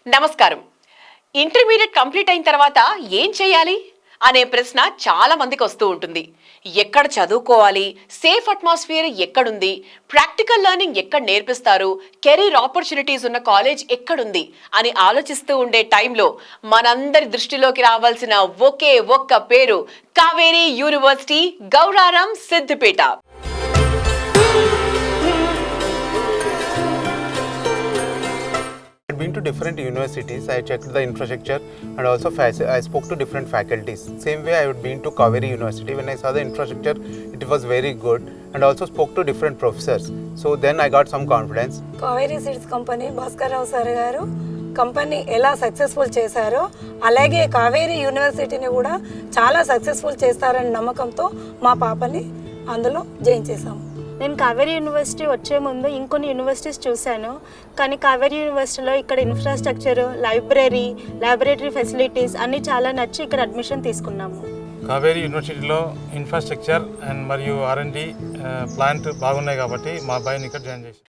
నమస్కారం. Intermediate complete అయిన తర్వాత ఏం చేయాలి అనే ప్రశ్న చాలా మందికి వస్తూ ఉంటుంది. ఎక్కడ చదువుకోవాలి, సేఫ్ అట్మాస్ఫియర్ ఎక్కడుంది, ప్రాక్టికల్ లెర్నింగ్ ఎక్కడ నేర్పిస్తారు, కెరీర్ ఆపర్చునిటీస్ ఉన్న కాలేజ్ ఎక్కడుంది అని ఆలోచిస్తూ ఉండే టైంలో మనందరి దృష్టిలోకి రావాల్సిన ఒకే ఒక్క పేరు Kaveri university, Gauraram, Siddipet. I had been to different universities. I checked the infrastructure and also I spoke to different faculties. Same way I had been to Kaveri University. When I saw the infrastructure, it was very good, and also spoke to different professors. So then I got some confidence. Kaveri seeds company Bhaskar Rao sir గారు company ఎలా successful చేశారో అలాగే కావేరీ యూనివర్సిటీని కూడా చాలా successful చేస్తారని నమ్మకంతో మా పాపని అందులో జాయిన్ చేశాము. నేను కావేరీ యూనివర్సిటీ వచ్చే ముందు ఇంకొన్ని యూనివర్సిటీస్ చూశాను, కానీ కావేరీ యూనివర్సిటీలో ఇక్కడ ఇన్ఫ్రాస్ట్రక్చర్, లైబ్రరీ, ల్యాబొరేటరీ ఫెసిలిటీస్ అన్నీ చాలా నచ్చి ఇక్కడ అడ్మిషన్ తీసుకున్నాము. కావేరీ యూనివర్సిటీలో ఇన్ఫ్రాస్ట్రక్చర్ అండ్ మరియు R&D ప్లాంట్ బాగున్నాయి కాబట్టి మా అబ్బాయిని ఇక్కడ జాయిన్ చేసి